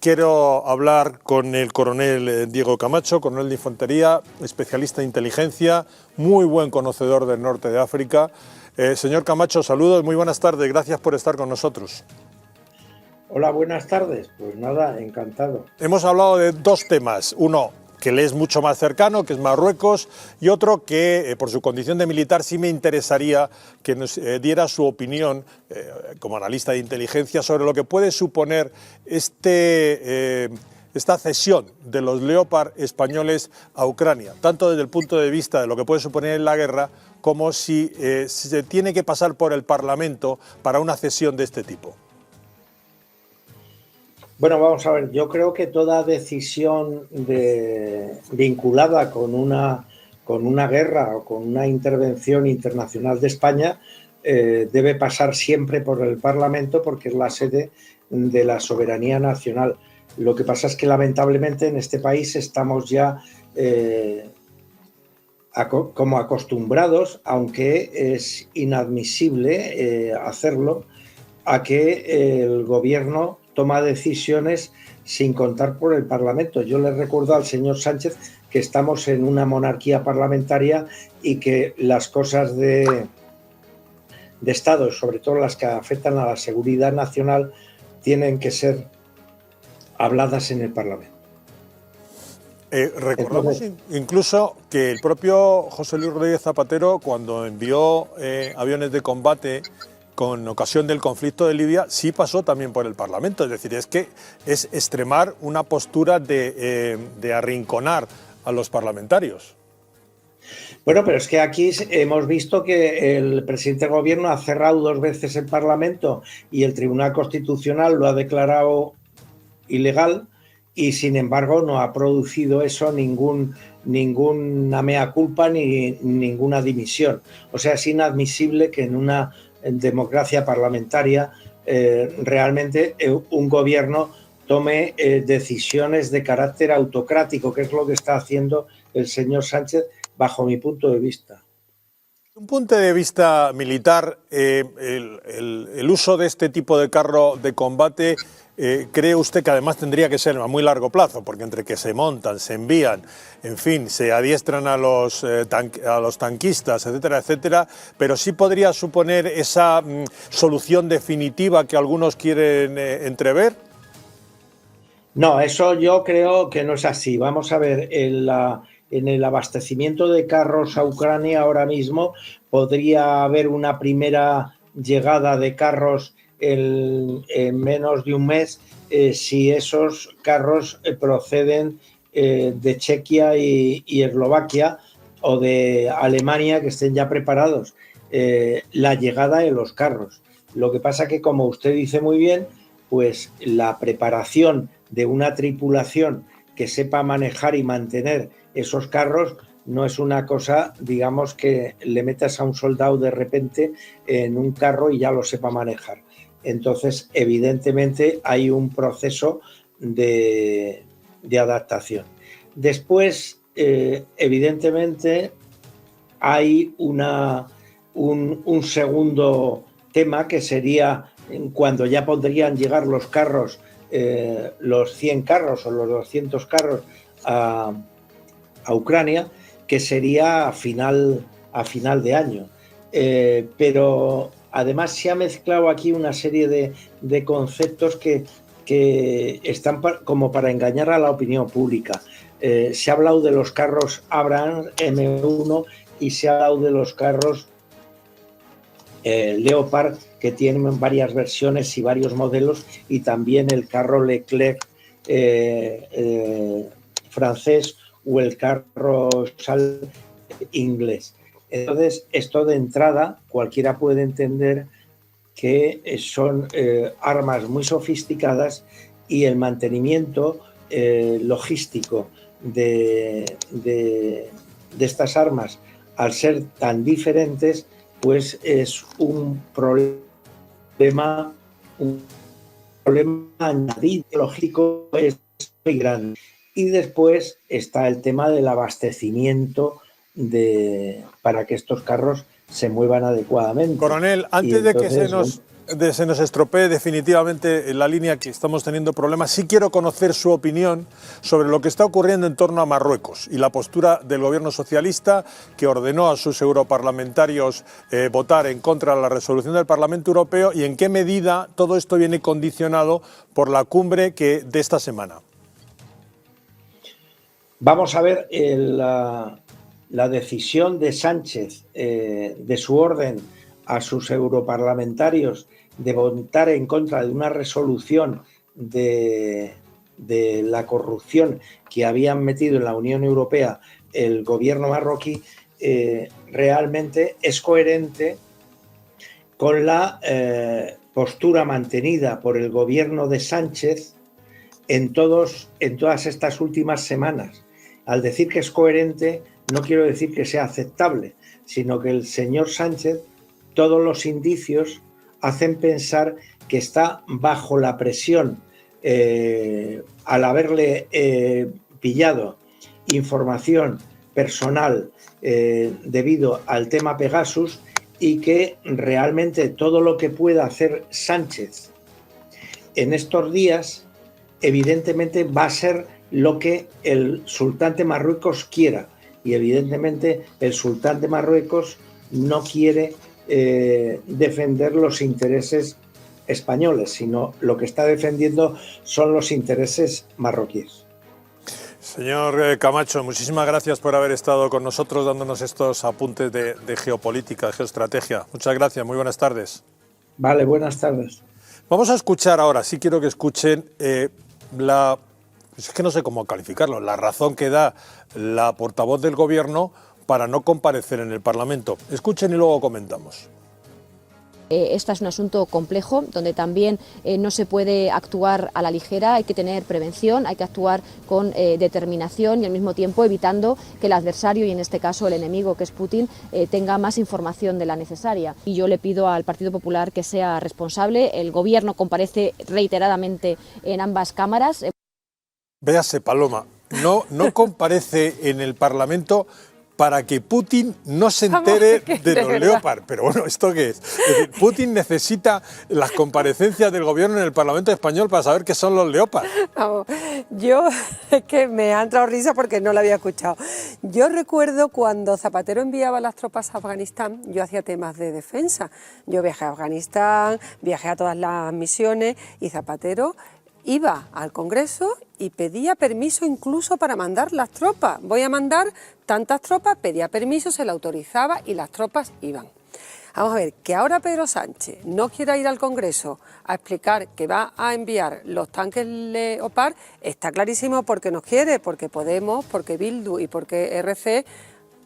quiero hablar con el coronel Diego Camacho, coronel de infantería, especialista en inteligencia, muy buen conocedor del norte de África. Señor Camacho, saludos, muy buenas tardes, gracias por estar con nosotros. Hola, buenas tardes. Pues nada, encantado. Hemos hablado de dos temas, uno que le es mucho más cercano, que es Marruecos, y otro que, por su condición de militar, sí me interesaría que nos diera su opinión, como analista de inteligencia, sobre lo que puede suponer esta cesión de los Leopard españoles a Ucrania, tanto desde el punto de vista de lo que puede suponer en la guerra, como si se tiene que pasar por el Parlamento para una cesión de este tipo. Bueno, vamos a ver, yo creo que toda decisión vinculada con una guerra o con una intervención internacional de España debe pasar siempre por el Parlamento, porque es la sede de la soberanía nacional. Lo que pasa es que lamentablemente en este país estamos ya como acostumbrados, aunque es inadmisible hacerlo, a que el gobierno toma decisiones sin contar por el Parlamento. Yo le recuerdo al señor Sánchez que estamos en una monarquía parlamentaria y que las cosas de Estado, sobre todo las que afectan a la seguridad nacional, tienen que ser habladas en el Parlamento. Recordamos incluso que el propio José Luis Rodríguez Zapatero, cuando envió aviones de combate con ocasión del conflicto de Libia, sí pasó también por el Parlamento. Es decir, es que es extremar una postura de arrinconar a los parlamentarios. Bueno, pero es que aquí hemos visto que el presidente del gobierno ha cerrado 2 veces el Parlamento y el Tribunal Constitucional lo ha declarado ilegal, y sin embargo no ha producido eso ninguna mea culpa ni ninguna dimisión. O sea, es inadmisible que en una democracia parlamentaria realmente un gobierno tome decisiones de carácter autocrático, que es lo que está haciendo el señor Sánchez, bajo mi punto de vista. Desde un punto de vista militar, el uso de este tipo de carro de combate, ¿cree usted que además tendría que ser a muy largo plazo? Porque entre que se montan, se envían, en fin, se adiestran a los tanquistas, etcétera, etcétera, pero sí podría suponer esa solución definitiva que algunos quieren entrever. No, eso yo creo que no es así. Vamos a ver, en el abastecimiento de carros a Ucrania ahora mismo podría haber una primera llegada de carros en menos de un mes si esos carros proceden de Chequia y Eslovaquia o de Alemania, que estén ya preparados la llegada de los carros. Lo que pasa que, como usted dice muy bien, pues la preparación de una tripulación que sepa manejar y mantener esos carros no es una cosa, digamos, que le metas a un soldado de repente en un carro y ya lo sepa manejar. Entonces, evidentemente, hay un proceso de adaptación. Después, evidentemente, hay un segundo tema, que sería cuando ya podrían llegar los carros, los 100 carros o los 200 carros a Ucrania, que sería a final de año. Pero además se ha mezclado aquí una serie de conceptos que están como para engañar a la opinión pública. Se ha hablado de los carros Abrams M1 y se ha hablado de los carros Leopard, que tienen varias versiones y varios modelos, y también el carro Leclerc francés o el carro Sal inglés. Entonces, esto de entrada cualquiera puede entender que son armas muy sofisticadas, y el mantenimiento logístico de estas armas, al ser tan diferentes, pues es un problema añadido logístico, es muy grande. Y después está el tema del abastecimiento para que estos carros se muevan adecuadamente. Coronel, antes de que se nos se nos estropee definitivamente la línea, que estamos teniendo problemas. Sí quiero conocer su opinión sobre lo que está ocurriendo en torno a Marruecos y la postura del gobierno socialista, que ordenó a sus europarlamentarios votar en contra de la resolución del Parlamento Europeo, y en qué medida todo esto viene condicionado por la cumbre de esta semana. Vamos a ver la decisión de Sánchez, de su orden a sus europarlamentarios de votar en contra de una resolución de la corrupción que habían metido en la Unión Europea el gobierno marroquí, realmente es coherente con la postura mantenida por el gobierno de Sánchez en todas estas últimas semanas. Al decir que es coherente, no quiero decir que sea aceptable, sino que el señor Sánchez, todos los indicios hacen pensar que está bajo la presión al haberle pillado información personal debido al tema Pegasus, y que realmente todo lo que pueda hacer Sánchez en estos días evidentemente va a ser lo que el sultán de Marruecos quiera, y evidentemente el sultán de Marruecos no quiere defender los intereses españoles, sino lo que está defendiendo son los intereses marroquíes. Señor Camacho, muchísimas gracias por haber estado con nosotros dándonos estos apuntes de geopolítica, de geoestrategia. Muchas gracias, muy buenas tardes. Vale, buenas tardes. Vamos a escuchar ahora, sí quiero que escuchen es que no sé cómo calificarlo, la razón que da la portavoz del Gobierno para no comparecer en el Parlamento. Escuchen y luego comentamos. Este es un asunto complejo, donde también no se puede actuar a la ligera, hay que tener prevención, hay que actuar con determinación y al mismo tiempo evitando que el adversario, y en este caso el enemigo, que es Putin, tenga más información de la necesaria. Y yo le pido al Partido Popular que sea responsable. El Gobierno comparece reiteradamente en ambas cámaras. Véase, Paloma, no comparece en el Parlamento para que Putin no se entere de los Leopard. Pero bueno, ¿esto qué es? Es decir, Putin necesita las comparecencias del gobierno en el Parlamento español para saber qué son los Leopard. Vamos, yo es que me ha entrado risa porque no lo había escuchado. Yo recuerdo cuando Zapatero enviaba las tropas a Afganistán, yo hacía temas de defensa. Yo viajé a Afganistán, viajé a todas las misiones y Zapatero iba al Congreso y pedía permiso incluso para mandar las tropas. Voy a mandar tantas tropas, pedía permiso, se le autorizaba y las tropas iban. Vamos a ver, que ahora Pedro Sánchez no quiera ir al Congreso a explicar que va a enviar los tanques Leopard, está clarísimo porque nos quiere, porque Podemos, porque Bildu y porque RC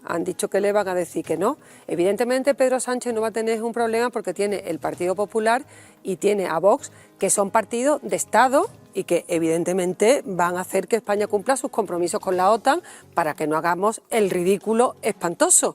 han dicho que le van a decir que no. Evidentemente Pedro Sánchez no va a tener un problema porque tiene el Partido Popular y tiene a Vox, que son partidos de Estado y que evidentemente van a hacer que España cumpla sus compromisos con la OTAN para que no hagamos el ridículo espantoso.